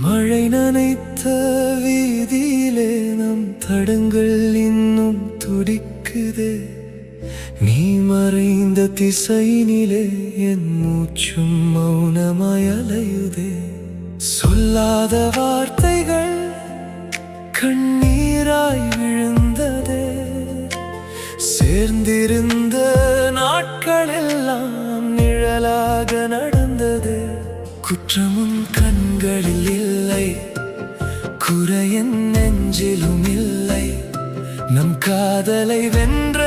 மழை நனைத்த வீதியிலே நம் தடங்கள் இன்னும் துடிக்குதே. நீ மறைந்த திசையினிலே என் மூச்சும் மௌனமாய் அலையுதே. சொல்லாத வார்த்தைகள் கண்ணீராய் விழுந்ததே. சேர்ந்திருந்த நாட்களெல்லாம் நிழலாக நடந்ததே. குற்றமும் கண்களில் இல்லை, குறையின் நெஞ்சிலும் இல்லை. நம் காதலை வென்ற